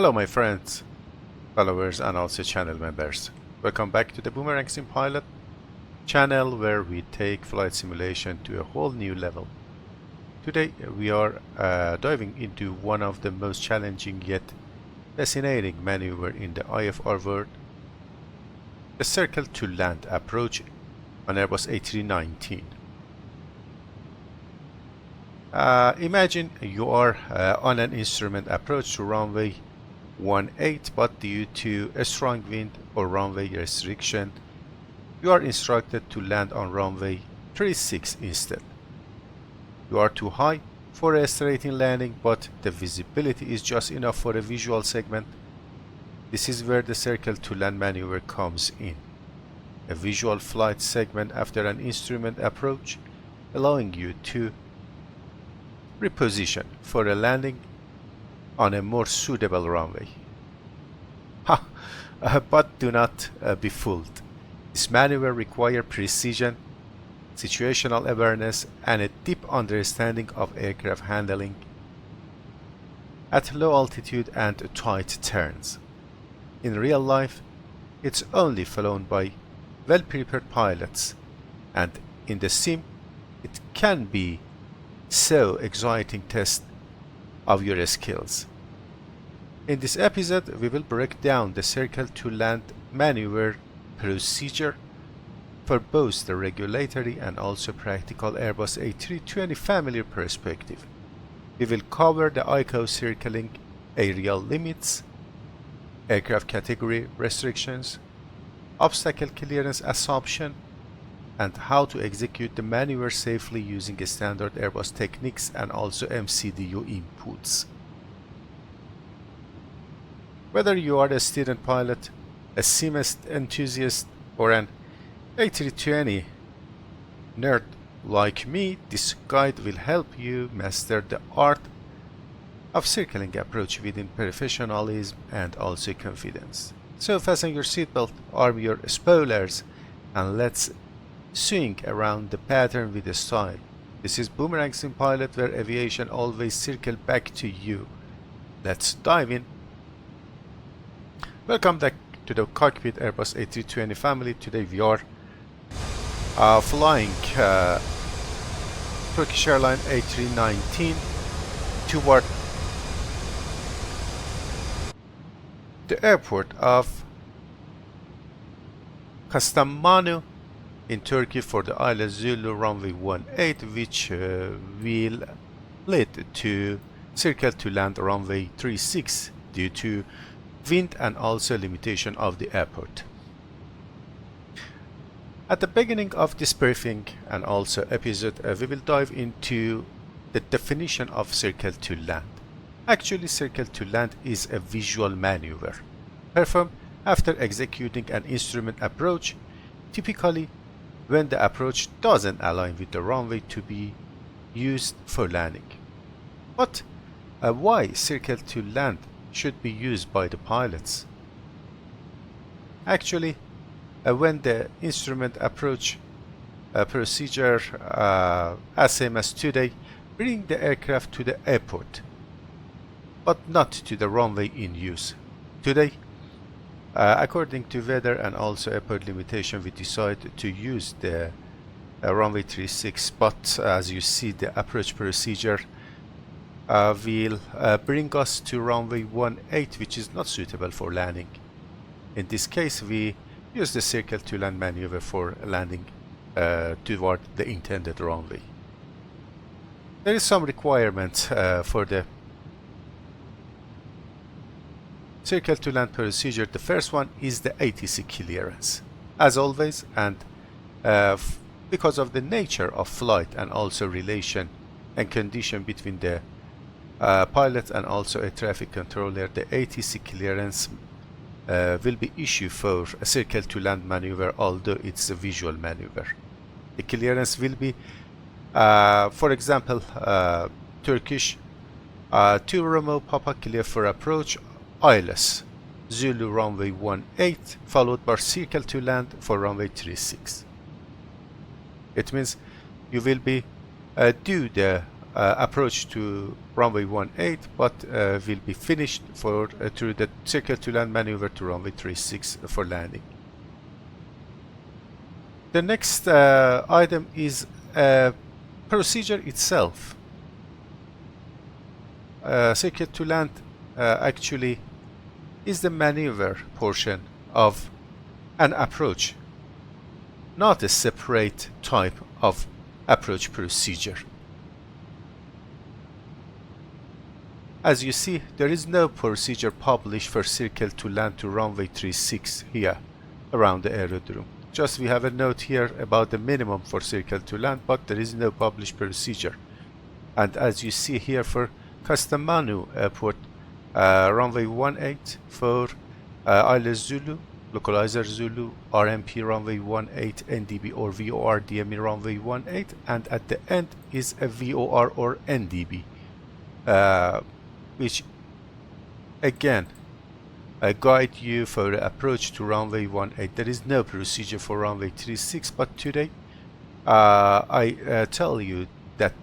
Hello my friends, followers and also channel members. Welcome back to the BoomerangSimPilot channel where we take flight simulation to a whole new level. Today we are diving into one of the most challenging yet fascinating maneuver in the IFR world, the circle to land approach on Airbus A320. Imagine you are on an instrument approach to runway 18, but due to a strong wind or runway restriction, you are instructed to land on runway 36 instead. You are too high for a straight-in landing, but the visibility is just enough for a visual segment. This is where the circle to land maneuver comes in. A visual flight segment after an instrument approach, allowing you to reposition for a landing on a more suitable runway. But do not be fooled. This maneuver requires precision, situational awareness, and a deep understanding of aircraft handling at low altitude and tight turns. In real life, it's only flown by well-prepared pilots, and in the sim, it can be so exciting test of your skills. In this episode, we will break down the circle to land maneuver procedure for both the regulatory and also practical Airbus A320 family perspective. We will cover the ICAO circling aerial limits, aircraft category restrictions, obstacle clearance assumption, and how to execute the maneuver safely using standard Airbus techniques and also MCDU inputs. Whether you are a student pilot, a sim enthusiast, or an A320 nerd like me, this guide will help you master the art of circling approach within professionalism and also confidence. So fasten your seatbelt, arm your spoilers, and let's swing around the pattern with style. This is BoomerangSimPilot, where aviation always circle back to you. Let's dive in. Welcome back to the cockpit Airbus A320 family. Today we are flying Turkish airline A319 toward the airport of Kastamonu in Turkey for the island Zulu runway 18, which will lead to circle to land runway 36 due to wind and also limitation of the airport. At the beginning of this briefing and also episode, we will dive into the definition of circle to land. Actually, circle to land is a visual maneuver performed after executing an instrument approach, typically when the approach doesn't align with the runway to be used for landing. But why circle to land should be used by the pilots? Actually, when the instrument approach procedure as same as today, bring the aircraft to the airport, but not to the runway in use. Today, according to weather and also airport limitation, we decide to use the runway 36, but as you see, the approach procedure will bring us to runway 18, which is not suitable for landing. In this case, we use the circle to land maneuver for landing toward the intended runway. There is some requirements for the circle to land procedure. The first one is the ATC clearance. As always, and because of the nature of flight and also relation and condition between the pilot and also a traffic controller, the ATC clearance will be issued for a circle to land maneuver, although it's a visual maneuver. The clearance will be, for example, Turkish to Romeo Papa clear for approach, ILS Zulu runway 18, followed by circle to land for runway 36. It means you will be do the approach to runway 18, but will be finished for through the circle to land maneuver to runway 36 for landing. The next item is procedure itself. Circle to land actually is the maneuver portion of an approach, not a separate type of approach procedure. As you see, there is no procedure published for circle to land to runway 36 here around the aerodrome. Just we have a note here about the minimum for circle to land, but there is no published procedure. And as you see here for Kastamonu Airport, runway 18 for ILS Zulu, localizer Zulu, RMP runway 18 NDB or VOR DME runway 18, and at the end is a VOR or NDB, which again guide you for the approach to runway 18. There is no procedure for runway 36, but today I tell you that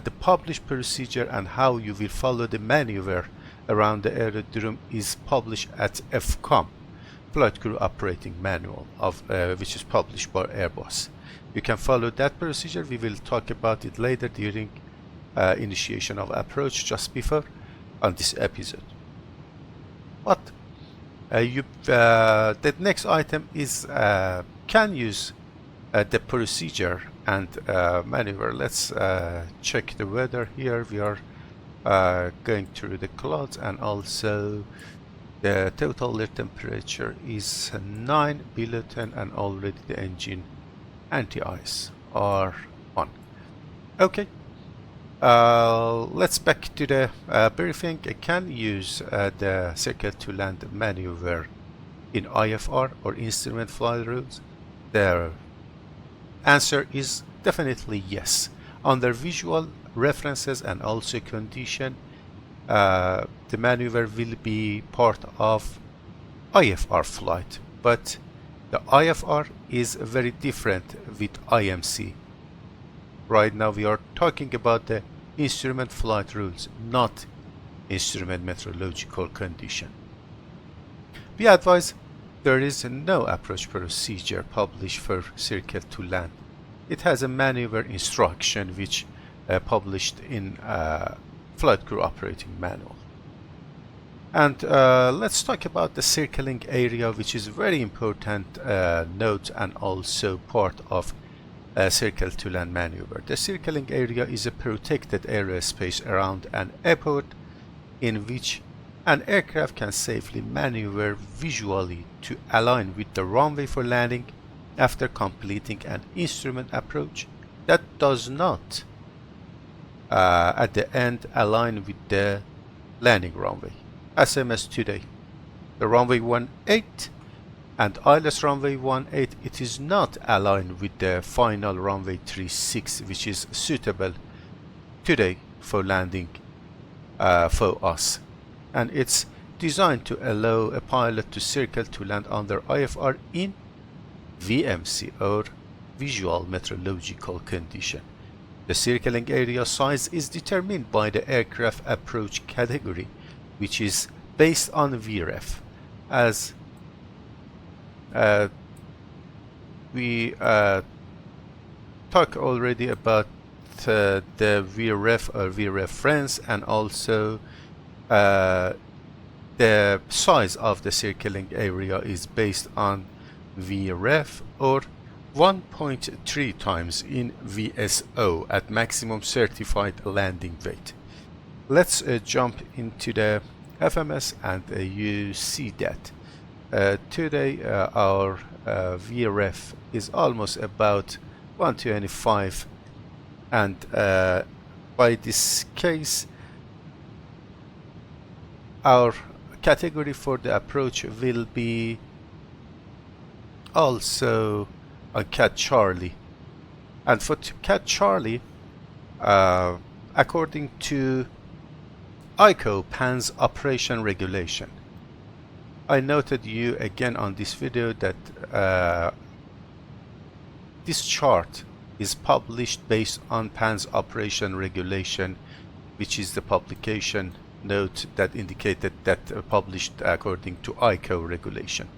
the published procedure and how you will follow the maneuver around the aerodrome is published at FCOM, Flight Crew Operating Manual, of which is published by Airbus. You can follow that procedure. We will talk about it later during initiation of approach, just before on this episode. But the next item is can use the procedure and maneuver. Let's check the weather here. We are going through the clouds, and also the total air temperature is 9 below 10, and already the engine anti-ice are on. Okay, let's back to the briefing. I can use the circle to land maneuver in IFR or instrument flight rules. The answer is definitely yes. Under visual references and also condition, the maneuver will be part of IFR flight, but the IFR is very different with IMC. Right now we are talking about the instrument flight rules, not instrument meteorological condition. We advise there is no approach procedure published for circle to land. It has a maneuver instruction which published in Flight Crew Operating Manual. And let's talk about the circling area, which is very important note and also part of circle to land maneuver. The circling area is a protected airspace around an airport in which an aircraft can safely maneuver visually to align with the runway for landing after completing an instrument approach that does not at the end align with the landing runway. SMS today, the runway 18 and ILS runway 18, it is not aligned with the final runway 36, which is suitable today for landing for us, and it's designed to allow a pilot to circle to land under IFR in VMC or visual meteorological condition. The circling area size is determined by the aircraft approach category, which is based on VREF. As we talked already about the VREF or VREFerence, and also the size of the circling area is based on VREF or 1.3 times in VSO at maximum certified landing weight. Let's jump into the FMS, and you see that today our VREF is almost about 125, and by this case our category for the approach will be also on Cat Charlie. And for Cat Charlie, according to ICAO PAN's operation regulation, I noted you again on this video that this chart is published based on PAN's operation regulation, which is the publication note that indicated that published according to ICAO regulation.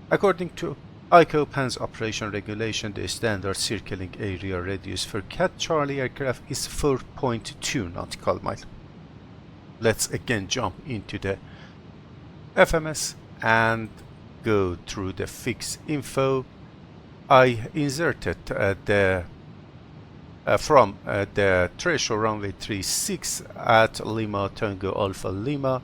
According to ICAO PAN's operation regulation, the standard circling area radius for Cat Charlie aircraft is 4.2 nautical mile. Let's again jump into the FMS and go through the fix info. I inserted from the threshold runway 36 at Lima Tango Alpha Lima.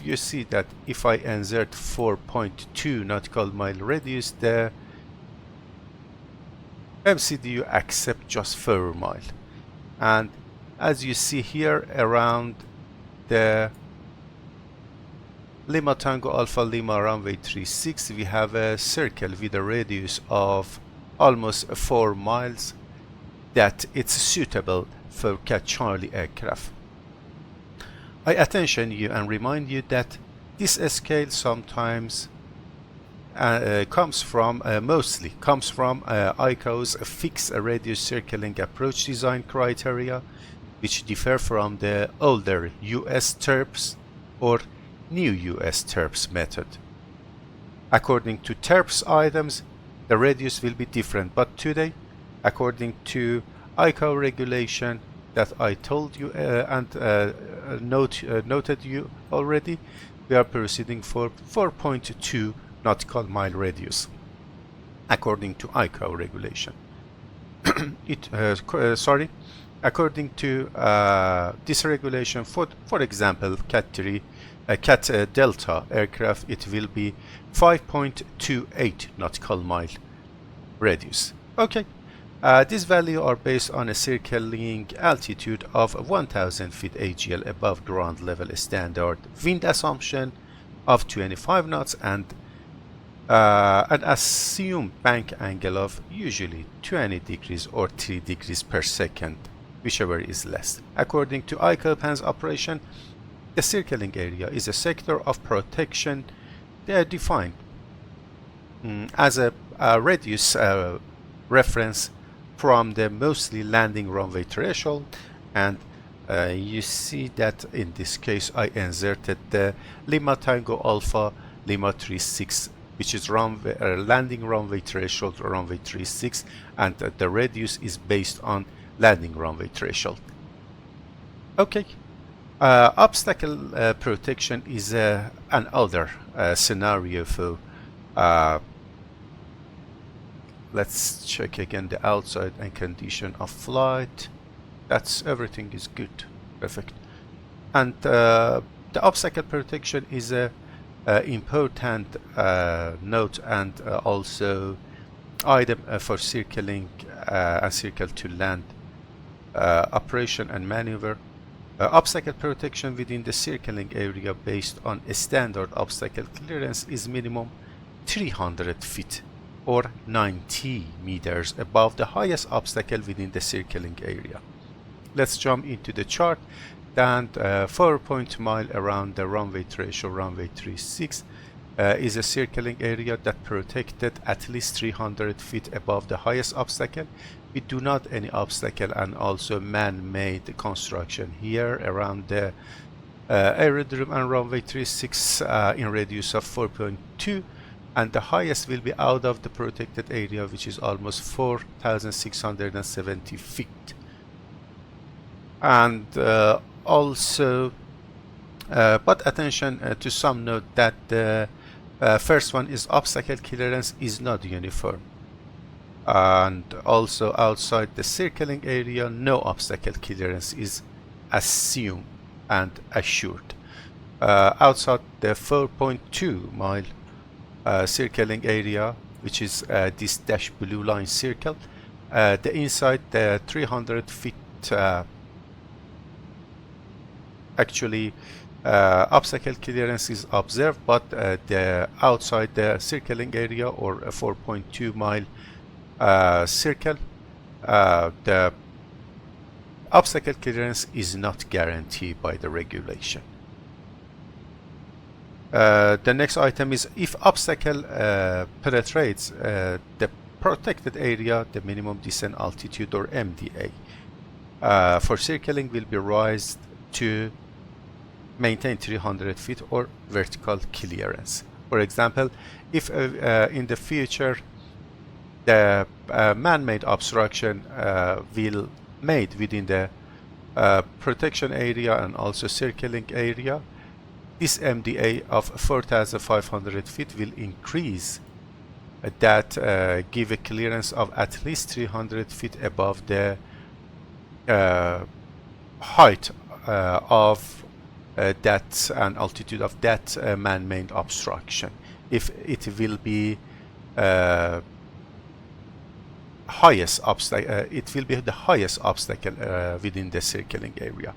You see that if I insert 4.2 nautical mile radius, the MCDU accept just 4 mile. And as you see here around the Lima Tango Alpha Lima runway 36, we have a circle with a radius of almost 4 miles that it's suitable for Cat Charlie aircraft. I attention you and remind you that this scale sometimes mostly comes from ICAO's fixed radius circling approach design criteria, which differ from the older US TERPS or new US TERPS method. According to TERPS items, the radius will be different, but today, according to ICAO regulation that I told you and noted you already, we are proceeding for 4.2 nautical mile radius according to ICAO regulation. According to this regulation, for example, Cat Delta aircraft, it will be 5.28 nautical mile radius. Okay. These values are based on a circling altitude of 1000 feet AGL above ground level standard, wind assumption of 25 knots, and an assumed bank angle of usually 20 degrees or 3 degrees per second, whichever is less. According to ICAO PAN's operation, the circling area is a sector of protection. They are defined as a radius reference from the mostly landing runway threshold, and you see that in this case I inserted the Lima Tango Alpha Lima 36, which is landing runway threshold runway 36, and the radius is based on landing runway threshold. Okay. Obstacle protection is another scenario for let's check again the outside and condition of flight. That's everything is good, perfect. And the obstacle protection is a important note and also item for circling and circle to land operation and maneuver. Obstacle protection within the circling area based on a standard obstacle clearance is minimum 300 feet or 90 meters above the highest obstacle within the circling area. Let's jump into the chart. And 4.2 mile around the runway threshold runway 36 is a circling area that protected at least 300 feet above the highest obstacle. We do not any obstacle and also man-made construction here around the aerodrome and runway 36 in radius of 4.2, and the highest will be out of the protected area, which is almost 4,670 feet. And also but attention to some note that the first one is obstacle clearance is not uniform, and also outside the circling area no obstacle clearance is assumed and assured. Outside the 4.2 mile circling area, which is this dash blue line circle, the inside the 300 feet actually obstacle clearance is observed, but the outside the circling area or a 4.2 mile circle, the obstacle clearance is not guaranteed by the regulation. The next item is if obstacle penetrates the protected area, the minimum descent altitude or MDA for circling will be raised to maintain 300 feet or vertical clearance. For example, if in the future the man-made obstruction will made within the protection area and also circling area, this MDA of 4,500 feet will increase that give a clearance of at least 300 feet above the height of that and altitude of that man-made obstruction. If it will be highest obstacle, it will be the highest obstacle within the circling area.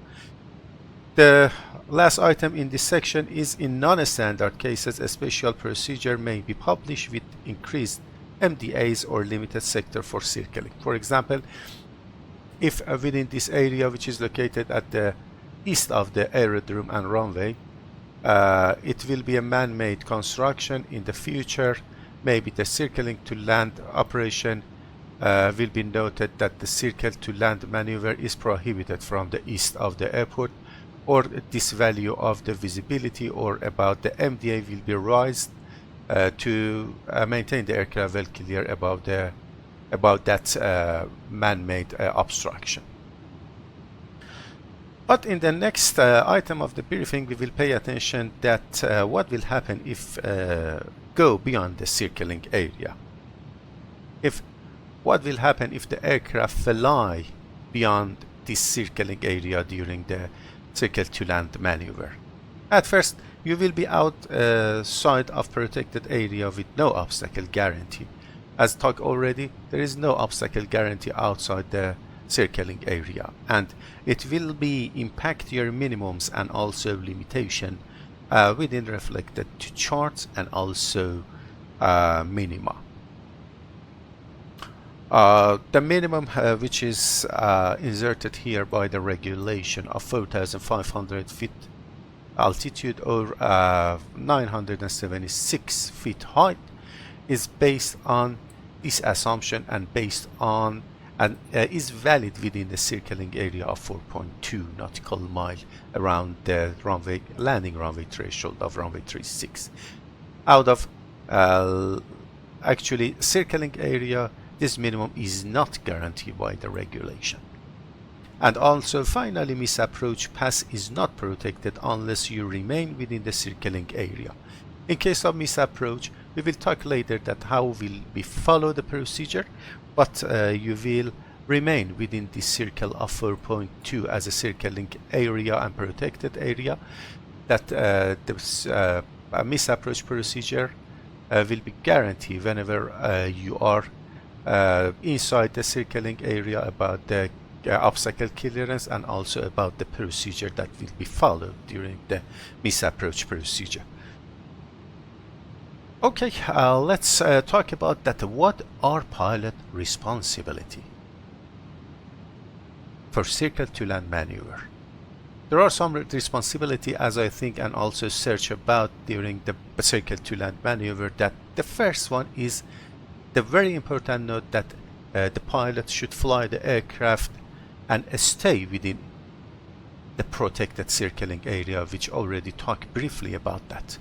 The last item in this section is in non-standard cases, a special procedure may be published with increased MDAs or limited sector for circling. For example, if within this area, which is located at the east of the aerodrome and runway, it will be a man-made construction in the future, maybe the circling to land operation will be noted that the circle to land maneuver is prohibited from the east of the airport, or this value of the visibility or about the MDA will be raised to maintain the aircraft well clear about that man-made obstruction. But in the next item of the briefing, we will pay attention that what will happen if go beyond the circling area. What will happen if the aircraft fly beyond this circling area during the circle to land maneuver? At first, you will be outside of protected area with no obstacle guarantee. As talked already, there is no obstacle guarantee outside the circling area, and it will be impact your minimums and also limitation within reflected to charts and also minima. The minimum which is inserted here by the regulation of 4,500 feet altitude or 976 feet height is based on this assumption and based on and is valid within the circling area of 4.2 nautical mile around the runway landing runway threshold of runway 36. Out of actually circling area, this minimum is not guaranteed by the regulation. And also finally, misapproach pass is not protected unless you remain within the circling area. In case of misapproach, we will talk later that how will we follow the procedure, but you will remain within this circle of 4.2 as a circling area and protected area. That the misapproach procedure will be guaranteed whenever you are inside the circling area about the obstacle clearance and also about the procedure that will be followed during the misapproach procedure. Okay, let's talk about that. What are pilot responsibility for circle to land maneuver? There are some responsibility, as I think and also search about during the circle to land maneuver. That the first one is the very important note that the pilot should fly the aircraft and stay within the protected circling area, which already talked briefly about that.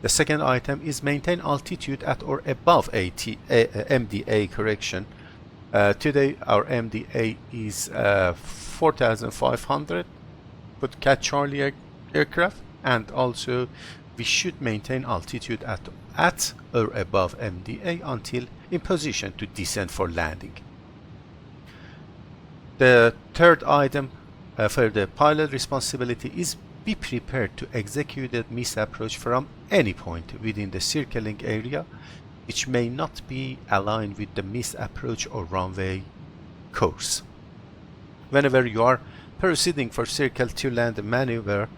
The second item is maintain altitude at or above MDA correction. Today our MDA is 4,500 for Cat Charlie aircraft, and also we should maintain altitude at or above MDA until in position to descend for landing. The third item for the pilot responsibility is be prepared to execute a misapproach from any point within the circling area which may not be aligned with the misapproach or runway course. Whenever you are proceeding for circle to land maneuver,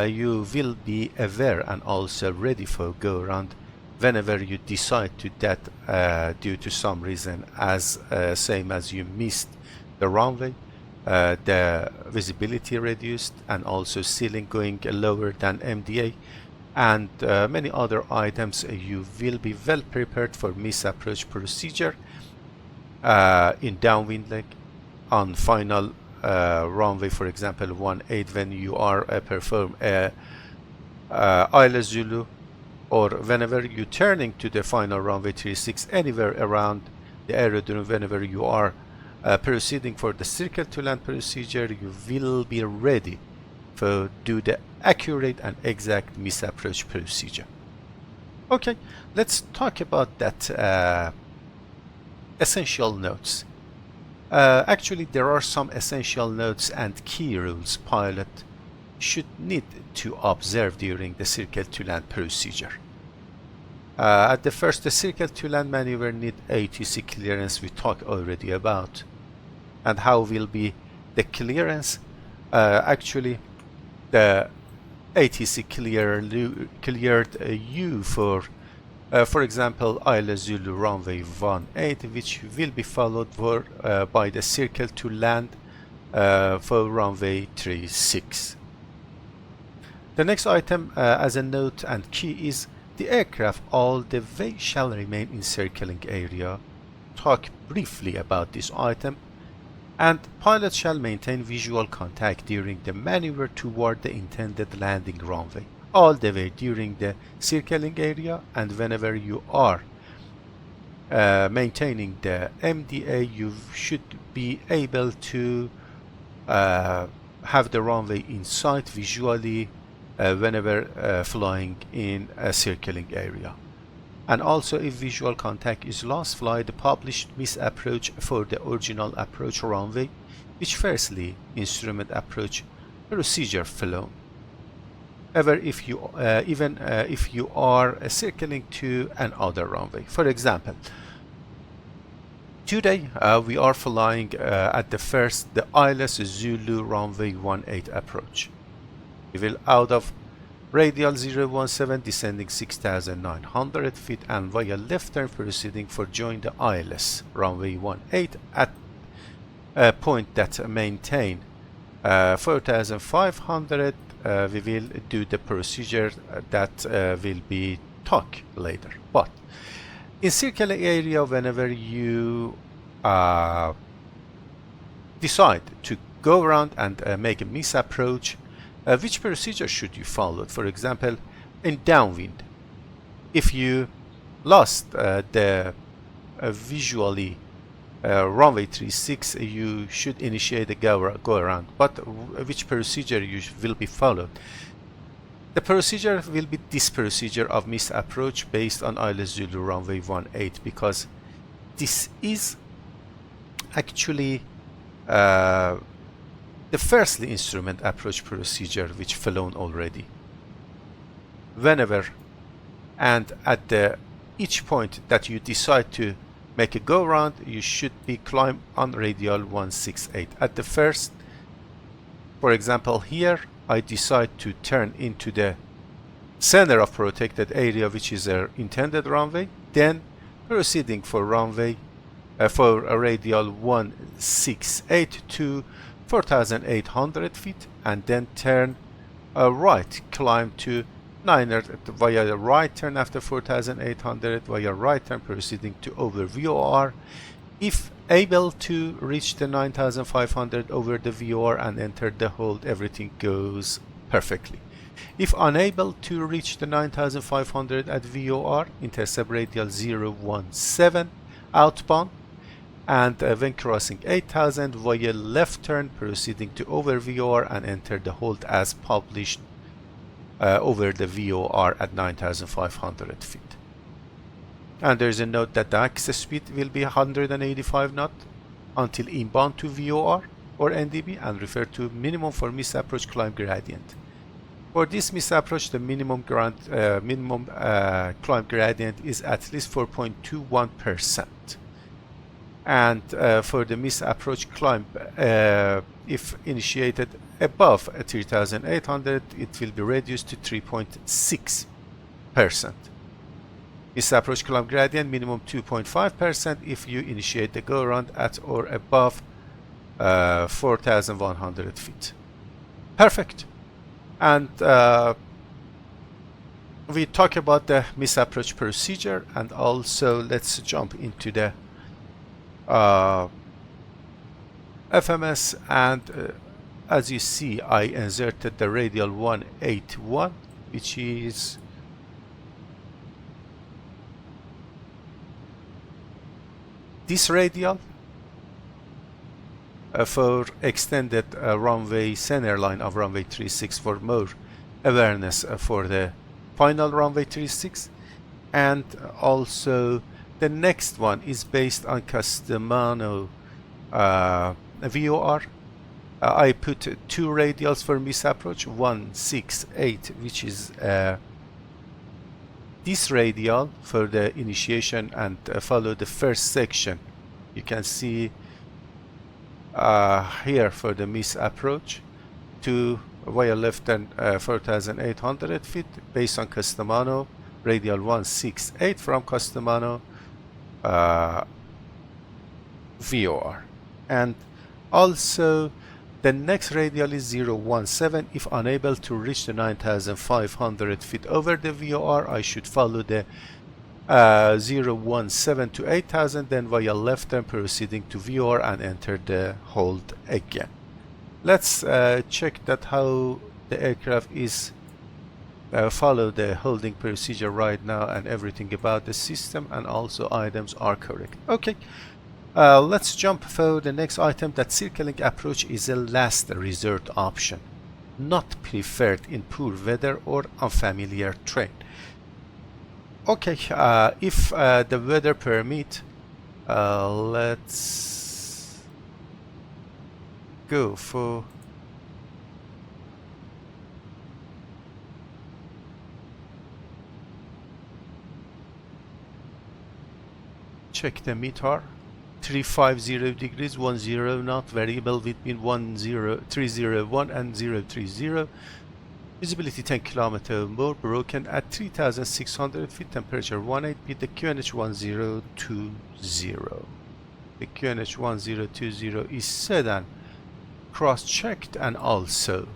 you will be aware and also ready for go around whenever you decide to that due to some reason, as same as you missed the runway, the visibility reduced, and also ceiling going lower than MDA. and many other items, you will be well prepared for misapproach procedure in downwind leg, on final runway, for example 18, when you are perform ILS Zulu, or whenever you turning to the final runway 36, anywhere around the aerodrome, whenever you are proceeding for the circle to land procedure, you will be ready to do the accurate and exact misapproach procedure. Okay, let's talk about that essential notes. Actually, there are some essential notes and key rules pilot should need to observe during the circle to land procedure. At the first, the circle to land maneuver need ATC clearance, we talked already about, and how will be the clearance. Actually, the ATC cleared you for example, ILS Zulu runway 18, which will be followed by the circle to land for runway 36. The next item as a note and key is the aircraft all the way shall remain in circling area. Talk briefly about this item. And pilot shall maintain visual contact during the maneuver toward the intended landing runway, all the way during the circling area, and whenever you are maintaining the MDA, you should be able to have the runway in sight visually whenever flying in a circling area. And also, if visual contact is lost, fly the published misapproach for the original approach runway, which firstly instrument approach procedure flown. Even if you are circling to another runway. For example, today we are flying at the first the ILS Zulu runway 18 approach. We will out of radial 017 descending 6,900 feet and via left turn proceeding for join the ILS runway 18 at a point that maintain 4,500. We will do the procedure that will be talked later. But in circling area, whenever you decide to go around and make a misapproach, which procedure should you follow? For example, in downwind, if you lost the visually runway 36, you should initiate a go around. But which procedure will be followed? The procedure will be this procedure of misapproach based on ILS Zulu runway 18, because this is actually the firstly instrument approach procedure which flown already. Whenever and at each point that you decide to make a go round, you should be climb on radial 168. At the first, for example, here I decide to turn into the center of protected area, which is our intended runway, then proceeding for runway for a radial 168 to 4,800 feet, and then turn right, climb to 900 via the right turn after 4,800 via right turn proceeding to over VOR. If able to reach the 9,500 over the VOR and enter the hold, everything goes perfectly. If unable to reach the 9,500 at VOR, intercept radial 017 outbound, and when crossing 8,000 via left turn proceeding to over VOR and enter the hold as published over the VOR at 9,500 feet. And there is a note that the access speed will be 185 knot until inbound to VOR or NDB, and refer to minimum for misapproach climb gradient. For this misapproach, the minimum climb gradient is at least 4.21%. And for the misapproach climb, if initiated above 3,800, it will be reduced to 3.6%. Misapproach climb gradient minimum 2.5% if you initiate the go around at or above 4,100 feet. Perfect. And we talk about the misapproach procedure, and also let's jump into the FMS. And as you see, I inserted the radial 181, which is this radial for extended runway centerline of runway 36 for more awareness for the final runway 36. And also the next one is based on Kastamonu VOR. I put two radials for misapproach, 168, which is this radial for the initiation and follow the first section. You can see here for the misapproach to via left and 4,800 feet based on Kastamonu radial 168 from Kastamonu VOR. And also the next radial is 017. If unable to reach the 9,500 feet over the VOR, I should follow the 017 to 8,000, then via left turn proceeding to VOR and enter the hold again. Let's check that how the aircraft is follow the holding procedure right now, and everything about the system and also items are correct. Okay, let's jump for the next item. That circling approach is a last resort option, not preferred in poor weather or unfamiliar terrain. Okay, if the weather permit, let's go for check the METAR 350 degrees 10 knot, variable between 301 and 030. Visibility 10 km more, broken at 3,600 feet, temperature 18 with the QNH 1020. The QNH 1020 is set and cross-checked, and also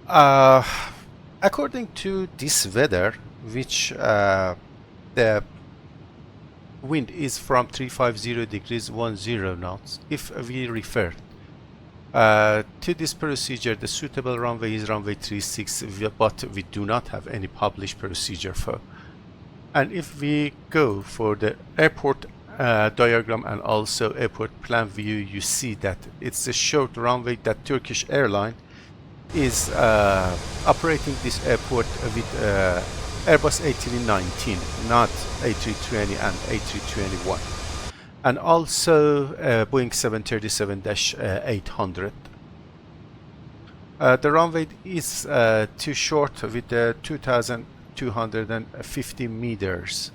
according to this weather, which the wind is from 350 degrees 10 knots. If we refer to this procedure, the suitable runway is runway 36, but we do not have any published procedure for. And if we go for the airport diagram and also airport plan view, you see that it's a short runway that Turkish airline is operating this airport with Airbus A319, not A320 and A321. And also Boeing 737-800. The runway is too short with 2,250 meters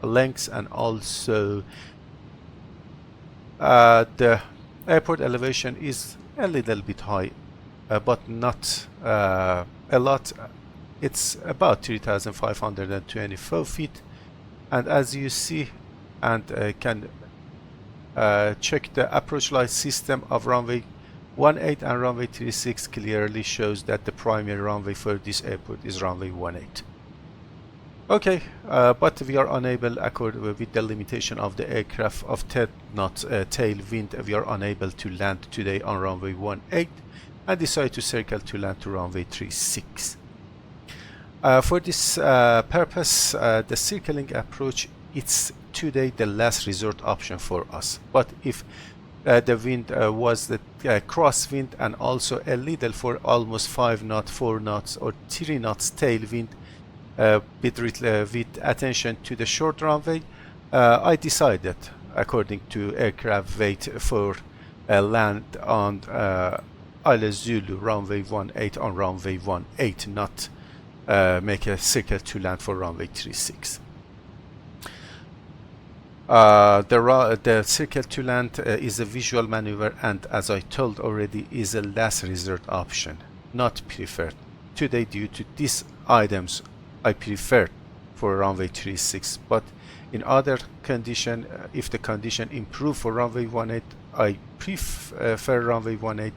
length, and also the airport elevation is a little bit high, but not a lot. It's about 3,524 feet, and as you see and can check the approach light system of runway 18 and runway 36 clearly shows that the primary runway for this airport is runway 18. Okay, but we are unable, according with the limitation of the aircraft of 10 knots tailwind, we are unable to land today on runway 18 and decide to circle to land to runway 36. For this purpose, the circling approach, it's today the last resort option for us. But if the wind was the crosswind and also a little for almost 5 knots, 4 knots or 3 knots tailwind, with attention to the short runway, I decided, according to aircraft weight, for land on Isle Zulu runway 18 on runway 18, not make a circle to land for runway 36. The circle to land is a visual maneuver, and as I told already, is a last resort option, not preferred. Today, due to these items, I prefer for runway 36, but in other condition, if the condition improve for runway 18, I prefer runway 18.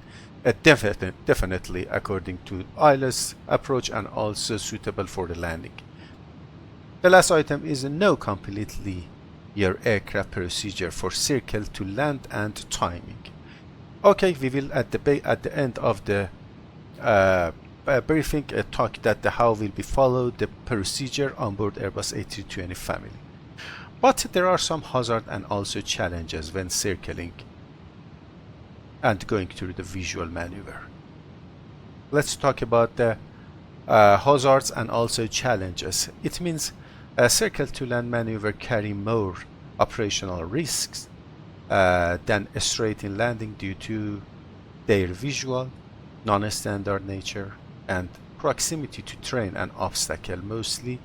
definitely according to ILS approach and also suitable for the landing. The last item is know completely your aircraft procedure for circle to land and timing. Okay, we will at the end of the briefing talk that how will be followed the procedure on board Airbus A320 family. But there are some hazards and also challenges when circling and going through the visual maneuver. Let's talk about the hazards and also challenges. It means a circle to land maneuver carry more operational risks than a straight in landing due to their visual, non-standard nature and proximity to terrain and obstacle. Mostly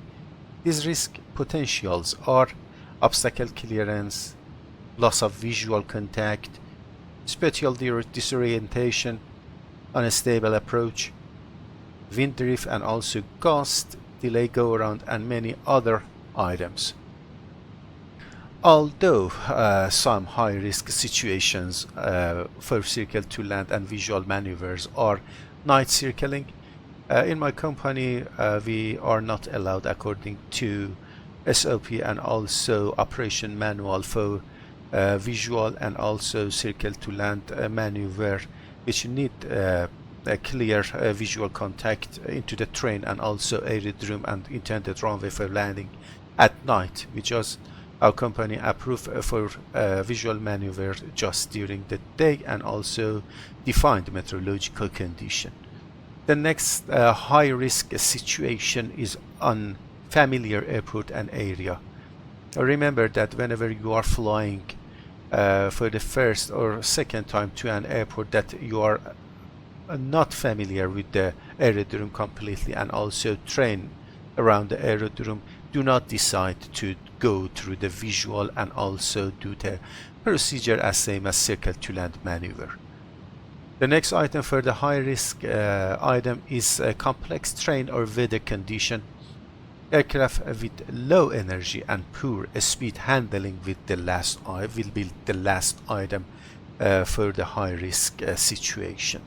these risk potentials are obstacle clearance, loss of visual contact, spatial disorientation, unstable approach, wind drift and also gust, delay go around and many other items. Although some high risk situations for circle to land and visual maneuvers are night circling, in my company we are not allowed according to SOP and also operation manual for visual and also circle to land maneuver, which need a clear visual contact into the train and also aerodrome and intended runway for landing at night, which is our company approved for visual maneuver just during the day and also defined meteorological condition. The next high risk situation is unfamiliar airport and area. Remember that whenever you are flying for the first or second time to an airport that you are not familiar with the aerodrome completely and also train around the aerodrome, do not decide to go through the visual and also do the procedure as same as circle to land maneuver. The next item for the high risk item is a complex terrain or weather condition. Aircraft with low energy and poor speed handling will be the last item for the high risk situation.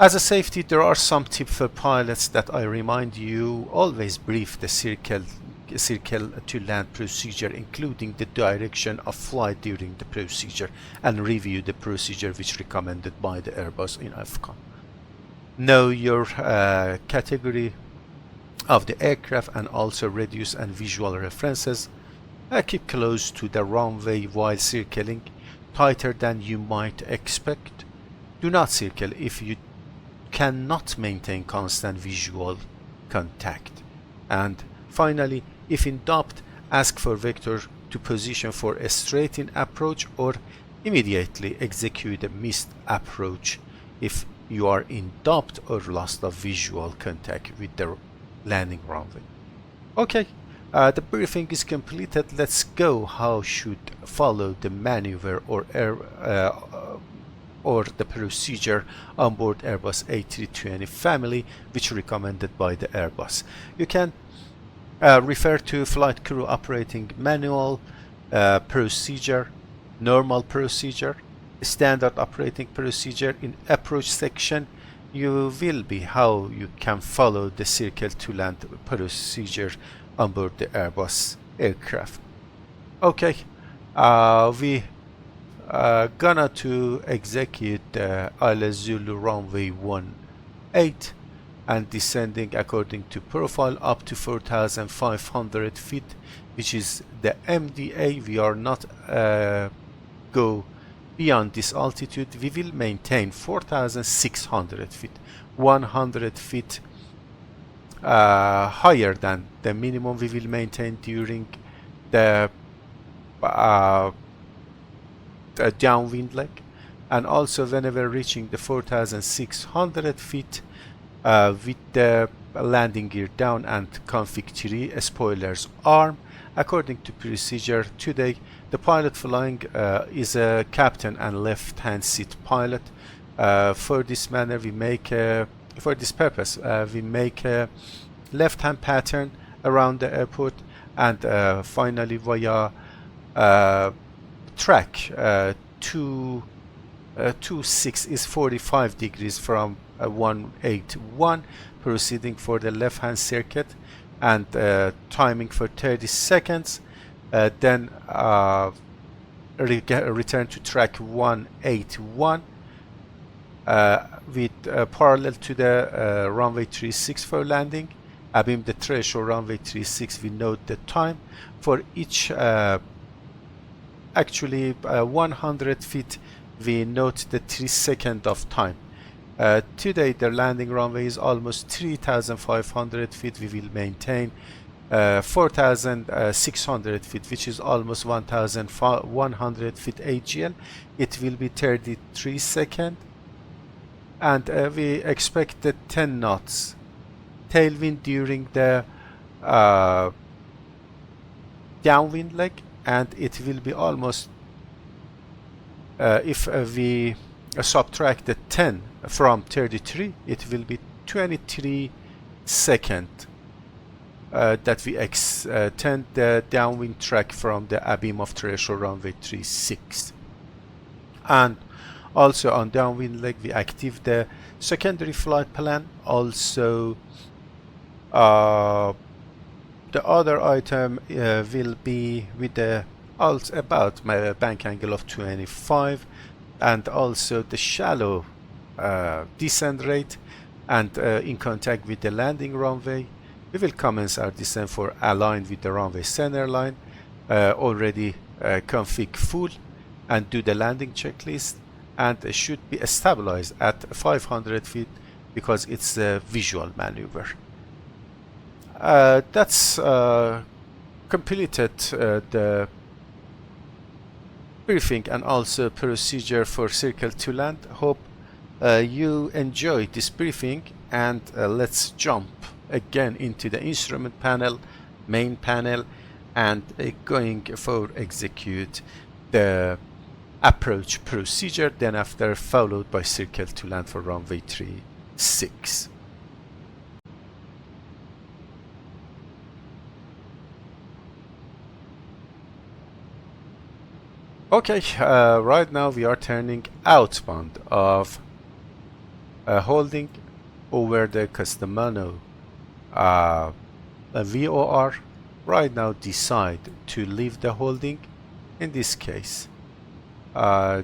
As a safety, there are some tips for pilots that I remind you: always brief the circle to land procedure, including the direction of flight during the procedure, and review the procedure which recommended by the Airbus in AFCON. Know your category of the aircraft and also radius and visual references. Keep close to the runway while circling, tighter than you might expect. Do not circle if you cannot maintain constant visual contact. And finally, if in doubt, ask for vector to position for a straight-in approach or immediately execute a missed approach if you are in doubt or loss of visual contact with the landing runway. Okay, the briefing is completed. Let's go how should follow the maneuver or the procedure on board Airbus A320 family, which recommended by the Airbus. You can refer to flight crew operating manual, procedure, normal procedure, standard operating procedure. In approach section you will be how you can follow the circle to land procedure on board the Airbus aircraft. Okay, we gonna to execute the ILS Zulu runway 18 and descending according to profile up to 4,500 feet, which is the MDA. We are not go beyond this altitude. We will maintain 4,600 feet, 100 feet higher than the minimum we will maintain during the downwind leg. And also whenever reaching the 4,600 feet with the landing gear down and config 3 spoilers arm according to procedure. Today the pilot flying is a captain and left hand seat pilot. For this manner we make for this purpose we make a left hand pattern around the airport, and finally via track to 26 is 45 degrees from 181, proceeding for the left hand circuit and timing for 30 seconds, then return to track 181 with parallel to the runway 36 for landing. Abeam the threshold runway 36, we note the time for each actually 100 feet we note the 3 seconds of time. Today the landing runway is almost 3,500 feet. We will maintain 4,600 feet, which is almost 1,100 feet AGL. It will be 33 seconds, and we expect the 10 knots tailwind during the downwind leg, and it will be almost if we subtract the 10 from 33, it will be 23 seconds that we extend the downwind track from the abeam of threshold runway 36. And also on downwind leg we active the secondary flight plan. Also the other item will be with the about my bank angle of 25, and also the shallow descent rate, and in contact with the landing runway. We will commence our descent for aligned with the runway center line, already config full, and do the landing checklist, and it should be stabilized at 500 feet because it's a visual maneuver. That's completed the briefing and also procedure for circle to land. Hope you enjoyed this briefing, and let's jump again into the instrument panel, main panel, and going for execute the approach procedure, then after followed by circle to land for runway 36. Okay, right now we are turning outbound of holding over the Kastamonu VOR. Right now decide to leave the holding. In this case,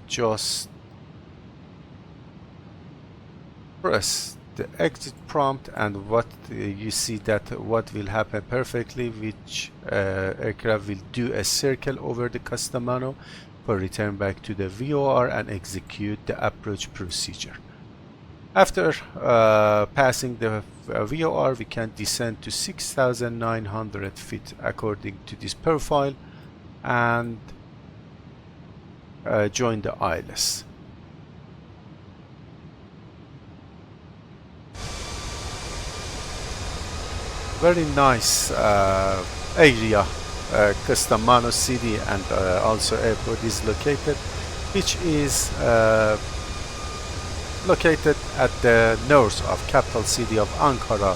just press the exit prompt, and what you see that what will happen perfectly, which aircraft will do a circle over the Kastamonu for return back to the VOR and execute the approach procedure. After passing the VOR, we can descend to 6,900 feet according to this profile and join the ILS. Very nice area Kastamonu city and also airport is located, which is located at the north of capital city of Ankara,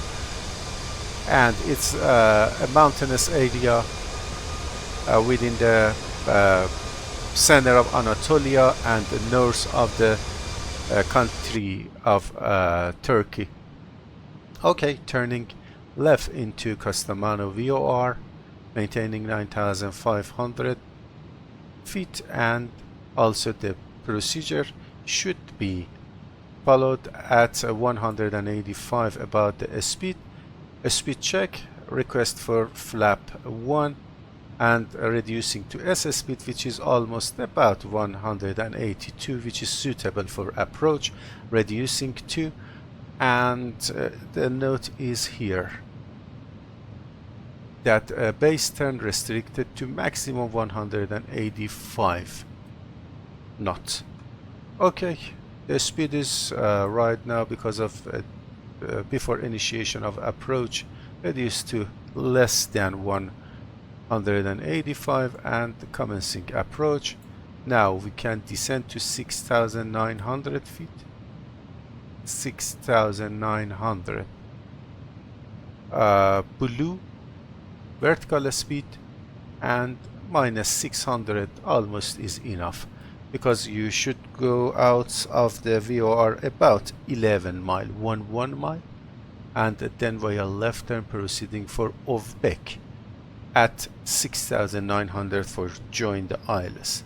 and it's a mountainous area within the center of Anatolia and the north of the country of Turkey. Okay, turning left into Kastamonu VOR, maintaining 9,500 feet, and also the procedure should be followed at 185 about the speed. A speed check, request for flap 1, and reducing to S speed, which is almost about 182, which is suitable for approach, reducing to, and the note is here that base turn restricted to maximum 185 knots. Okay, the speed is right now, because of before initiation of approach, reduced to less than 185, and commencing approach. Now we can descend to 6,900 feet. 6,900 blue vertical speed, and minus 600 almost is enough. because you should go out of the VOR about 11 mile, 1 mile, and then via left turn proceeding for Ovbek at 6,900 for join the ILS.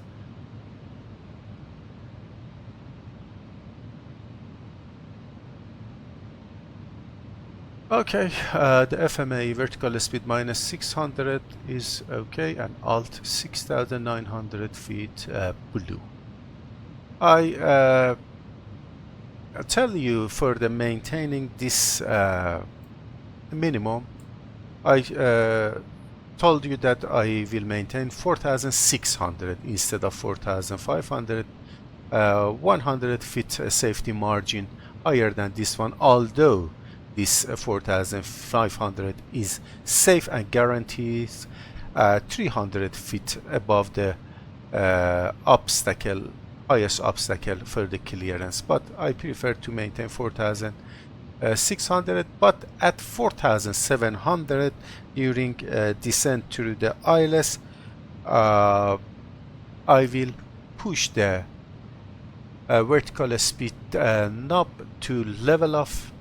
Okay, the FMA vertical speed minus 600 is okay, and alt 6,900 feet blue. I tell you, for the maintaining this minimum, I told you that I will maintain 4,600 instead of 4,500, 100 feet safety margin higher than this one, although this 4,500 is safe and guarantees 300 feet above the obstacle, highest obstacle for the clearance, but I prefer to maintain 4,600, but at 4,700 during descent through the ILS, I will push the vertical speed knob to level off.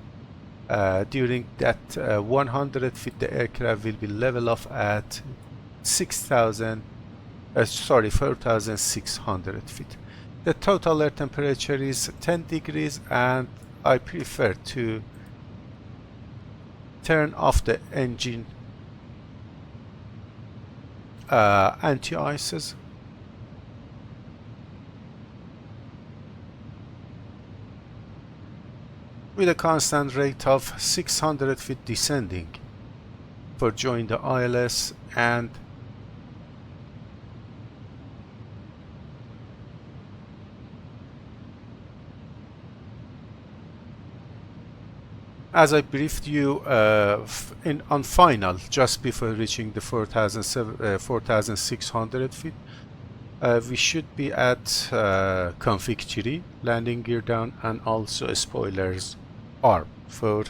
During that 100 feet, the aircraft will be level off at 4,600 feet. The total air temperature is 10 degrees, and I prefer to turn off the engine anti-ices. With a constant rate of 600 feet descending for join the ILS, and as I briefed you on final, just before reaching the 4,600 feet, we should be at config 3, landing gear down, and also spoilers arm for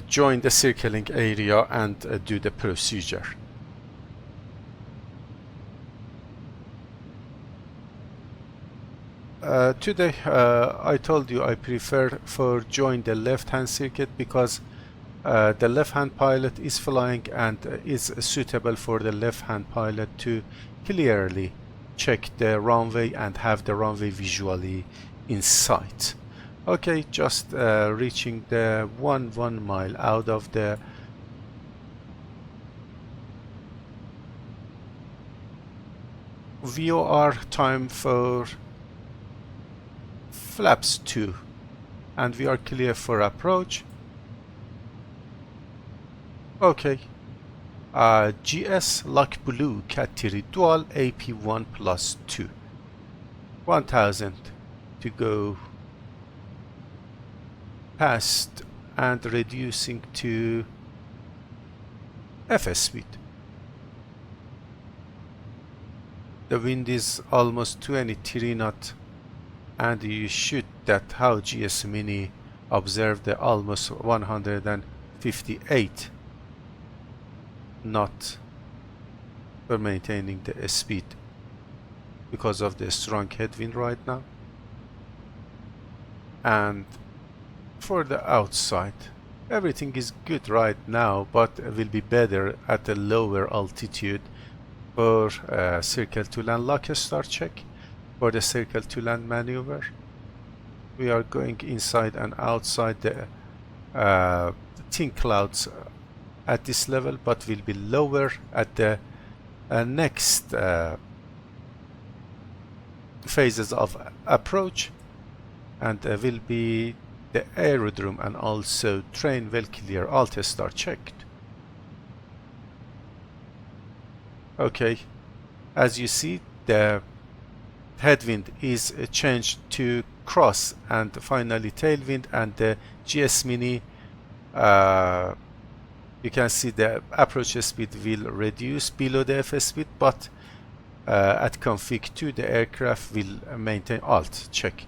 join the circling area and do the procedure. Today I told you I prefer for join the left hand circuit because the left hand pilot is flying and is suitable for the left hand pilot to clearly check the runway and have the runway visually in sight. Okay, just reaching the 1 mile out of the VOR, time for flaps 2, and we are clear for approach. Okay, GS Lock Blue Cat 3 Dual AP1 plus 2, 1000 to go past and reducing to FS speed. The wind is almost 23 knots, and you should that how GS Mini observed the almost 158 knot for maintaining the speed because of the strong headwind right now. And for the outside, everything is good right now, but will be better at a lower altitude. For circle to land lock start check, for the circle to land maneuver, we are going inside and outside the thin clouds at this level, but will be lower at the next phases of approach, and will be the aerodrome and also train well clear. Alt start checked. Okay, as you see, the headwind is changed to cross and finally tailwind, and the GS Mini, you can see the approach speed will reduce below the FS speed, but at config 2 the aircraft will maintain alt check,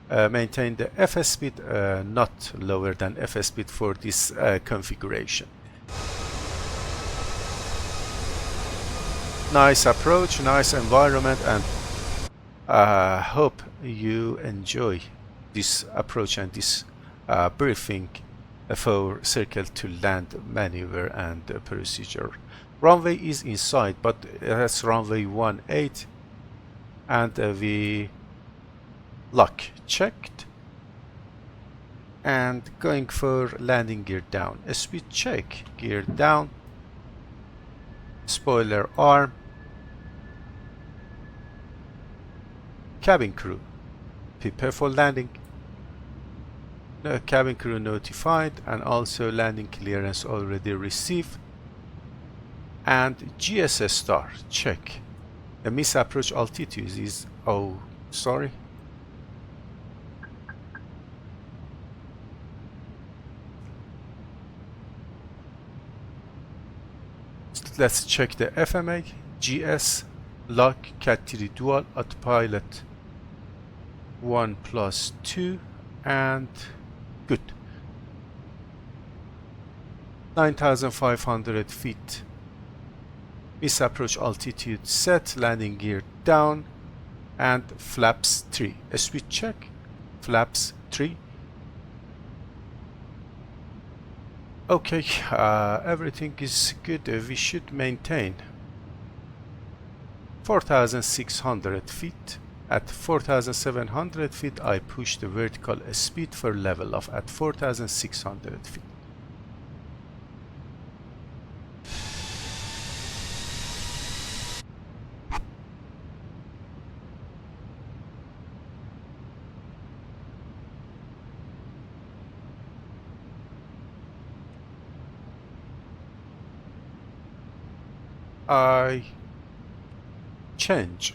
maintain the FS speed not lower than FS speed for this configuration. Nice approach, nice environment, and Hope you enjoy this approach and this briefing for circle to land maneuver and procedure. Runway is inside, but that's runway 18, and we lock checked and going for landing gear down. Speed check, gear down, spoiler arm, cabin crew prepare for landing. Cabin crew notified, and also landing clearance already received. And GSS star check. The miss approach altitude is, oh sorry, let's check the FMA. GS lock cat 3 dual autopilot 1+2 and good. 9,500 feet. Miss approach altitude set, landing gear down, and flaps 3. Speed check, flaps 3. Okay, everything is good. We should maintain 4,600 feet. At 4,700 feet, I push the vertical speed for level off at 4,600 feet. I change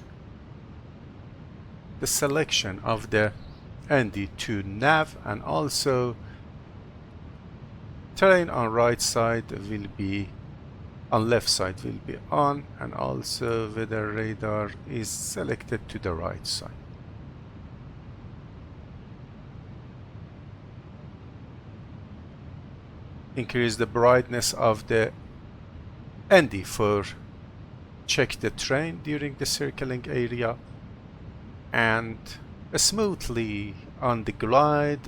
the selection of the ND to nav, and also terrain on right side will be on, left side will be on, and also weather radar is selected to the right side. Increase the brightness of the ND for check the terrain during the circling area, and smoothly on the glide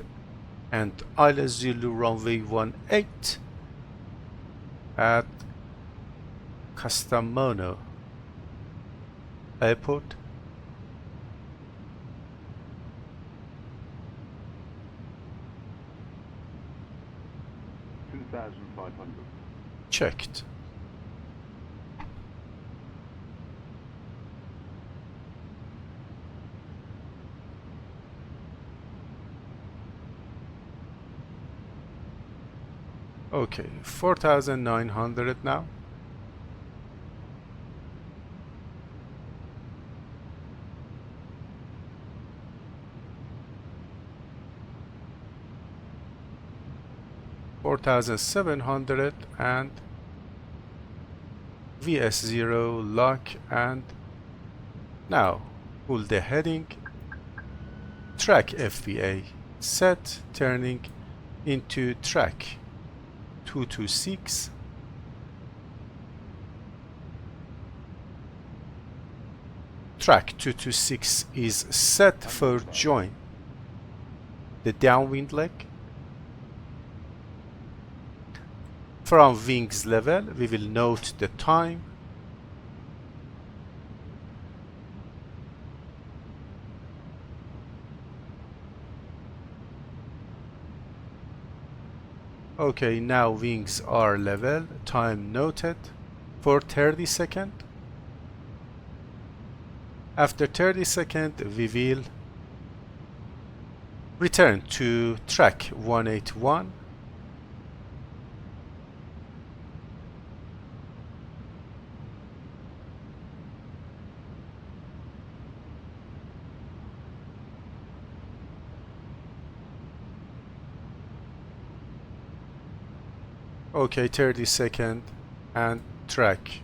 and Isla Zulu runway 18 at Kastamonu Airport. Checked. Okay, 4,900 now. $4,700 and VS0 lock, and now pull the heading, track FBA set, turning into track 226. Track 226 is set for join the downwind leg. From wings level, we will note the time. Okay, now wings are level, time noted for 30 seconds. After 30 seconds, we will return to track 181. Okay, 30 seconds and track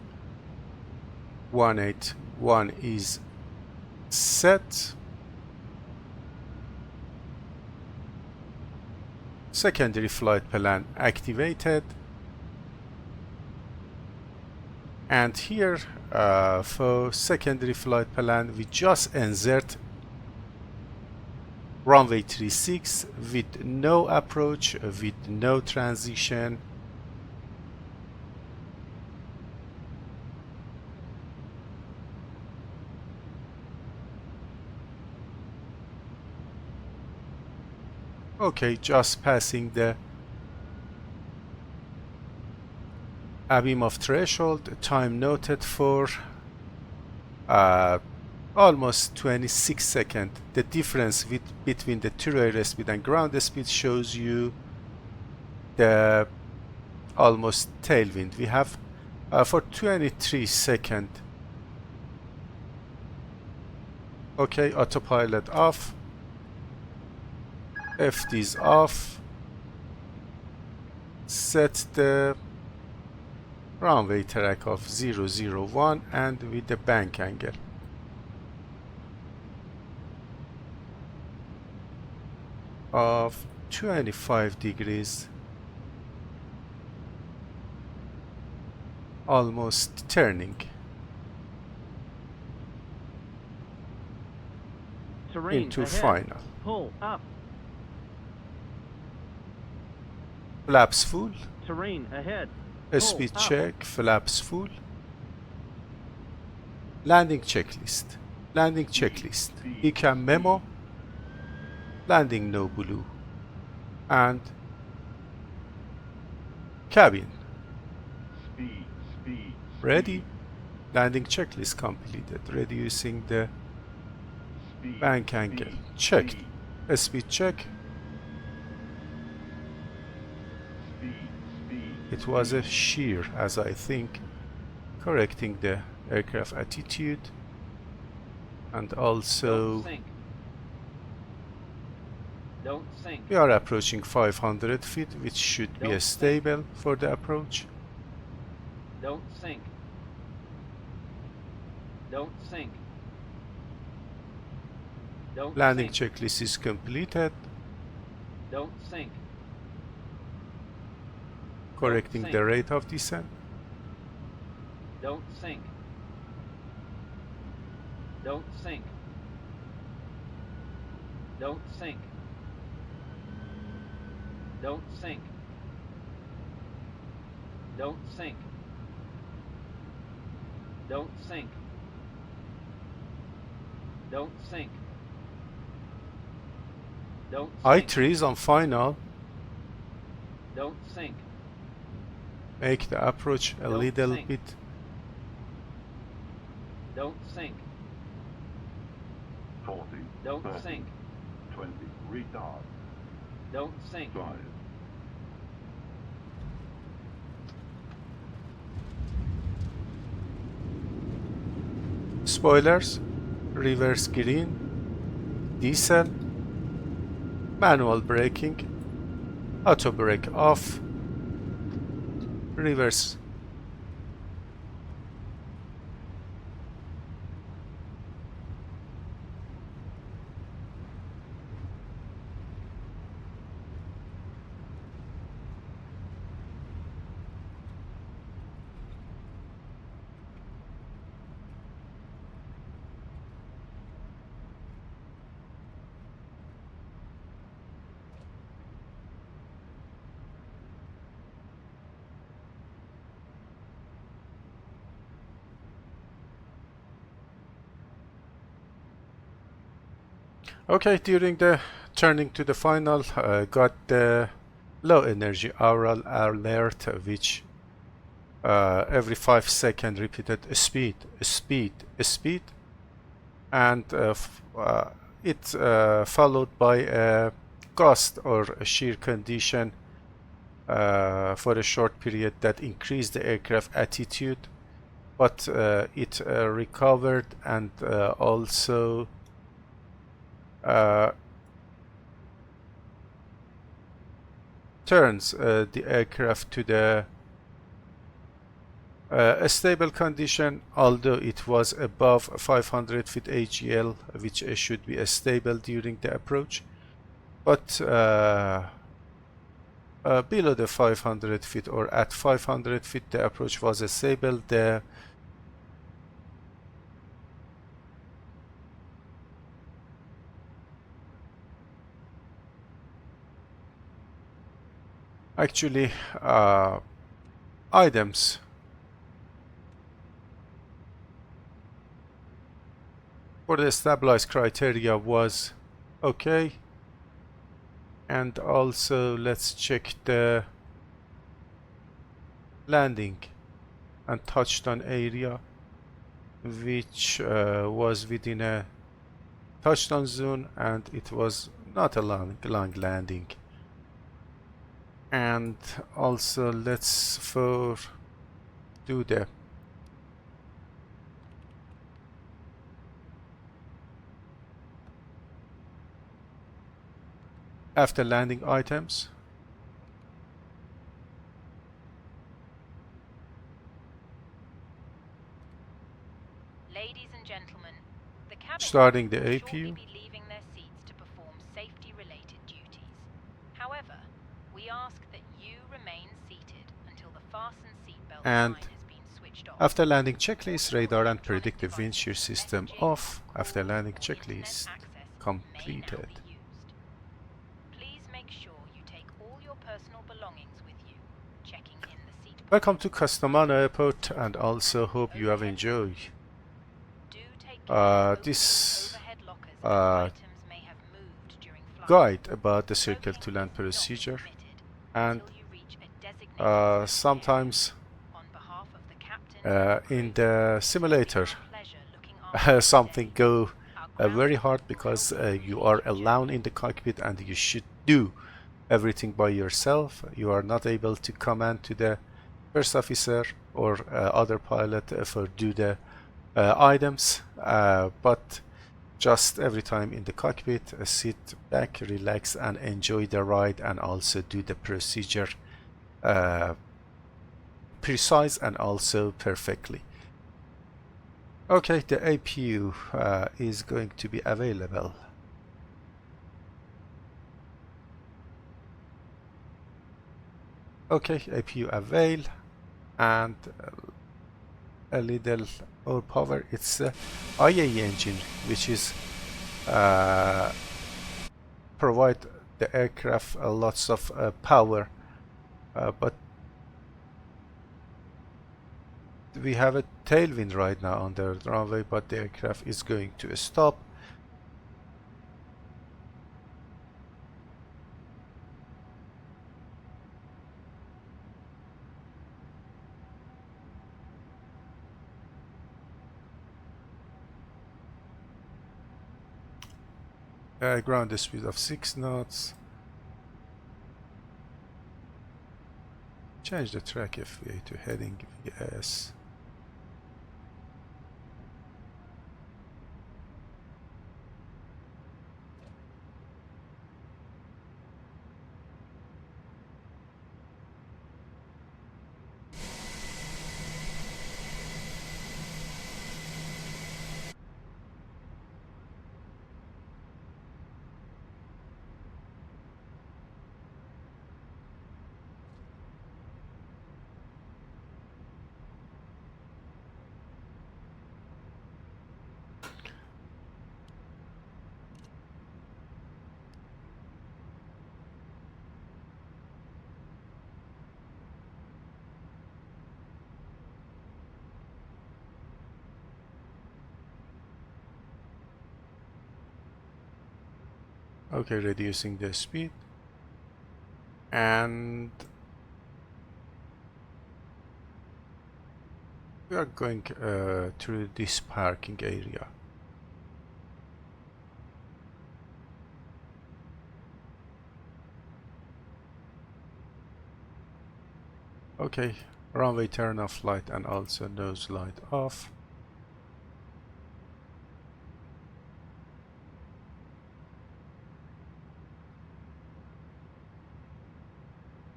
181 is set. Secondary flight plan activated. And here For secondary flight plan, we just insert runway 36 with no approach, with no transition. Okay, just passing the abeam of threshold. Time noted for almost 26 seconds. The difference between the two-air speed and ground speed shows you the almost tailwind. We have for 23 seconds. Okay, autopilot off. FD's off. Set the runway track of 001 and with the bank angle. Of 25 degrees, almost turning Terrain into ahead. final. Pull up. Flaps full. Terrain ahead. Speed up. check. Flaps full. Landing checklist. Landing checklist. ECAM memo. Landing no blue. And cabin. Ready. Landing checklist completed. Reducing the bank angle. Checked. Speed check. It was a shear, as I think. Correcting the aircraft attitude. And also Don't sink. we are approaching 500 feet, which should be Don't stable for the approach. Don't sink. Don't sink. Don't Landing sink. checklist is completed. Don't sink. Correcting sink. the rate of descent. Don't sink. Don't sink. Don't sink. Don't sink. Don't sink. Don't sink. Don't sink. Don't sink. I3 is on final. Don't sink. Make the approach a Don't little sink. bit. Don't sink. 40, Don't 30, sink. 20, retard, Don't sink. drive. Spoilers. Reverse green. Diesel. Manual braking. Auto brake off. Reverse. Okay, during the turning to the final, got the low energy aural alert, which every 5 seconds repeated speed, speed, speed, and it followed by a gust or a shear condition for a short period that increased the aircraft attitude, but it recovered and also turns the aircraft to the a stable condition, although it was above 500 feet AGL, which should be stable during the approach, but below the 500 feet or at 500 feet the approach was stable. The Actually, items for the stabilized criteria was okay. And also let's check the landing and touchdown area, which was within a touchdown zone, and it was not a long landing. And also let's do the after landing items. Ladies and gentlemen, the cabin Starting the crew will APU. shortly be leaving their seats to perform safety-related duties. However, we ask that you remain seated until the fasten seatbelt And sign has been switched off. after landing checklist, All radar and electronic predictive devices, wind shear system messaging, off. After calls, landing or internet checklist access may now completed. be used. Please make sure you take all your personal belongings with you, checking in the seat Welcome to pockets, Kastamonu luggage Airport, compartments, and also hope you have overhead enjoyed Do take care this overhead lockers as items may have moved during flight. guide about the circle Smoking to land is not procedure. permitted And until you reach a designated sometimes on behalf of the captain in the simulator pleasure looking after something today. go Our very ground hard crew will because help you you complete are your alone journey. in the cockpit and you should do everything by yourself. You are not able to command to the first officer or other pilot for do the items, but just every time in the cockpit, sit back, relax, and enjoy the ride, and also do the procedure precise and also perfectly. Okay, the APU is going to be available. Okay, APU avail, and a little more power. It's a IAE engine, which is provide the aircraft lots of power, but we have a tailwind right now on the runway, but the aircraft is going to stop. Ground speed of 6 knots. Change the track FVA to heading VS. Okay, reducing the speed, and we are going through this parking area. Okay, runway turn off light and also nose light off.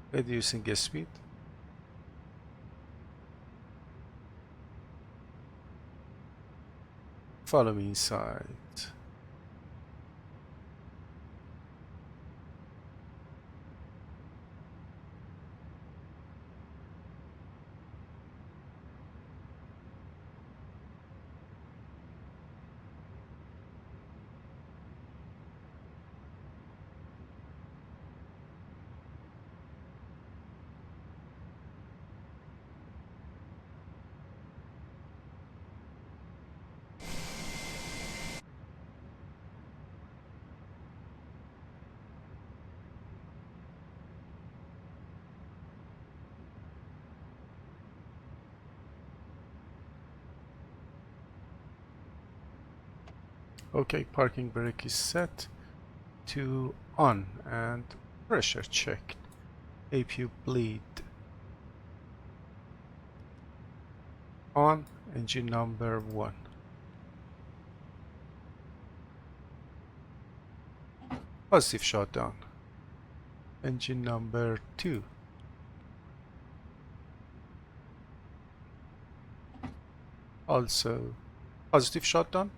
Reducing the speed. Follow me inside. Okay, parking brake is set to on and pressure checked. APU bleed on, engine number 1. Positive shutdown. Engine number 2. Also positive shutdown.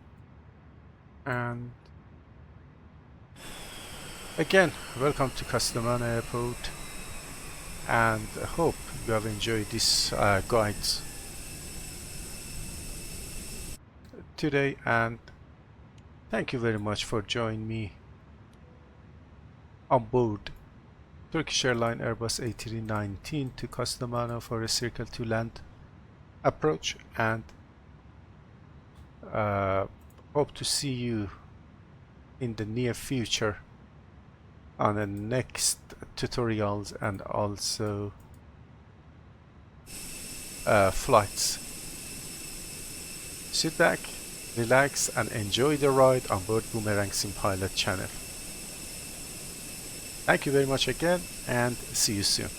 And again, welcome to Kastamonu Airport, and I hope you have enjoyed these guides today, and thank you very much for joining me on board Turkish Airline Airbus A319 to Kastamonu for a circle to land approach, and hope to see you in the near future on the next tutorials and also flights. Sit back, relax and enjoy the ride on board BoomerangSimPilot channel. Thank you very much again, and see you soon.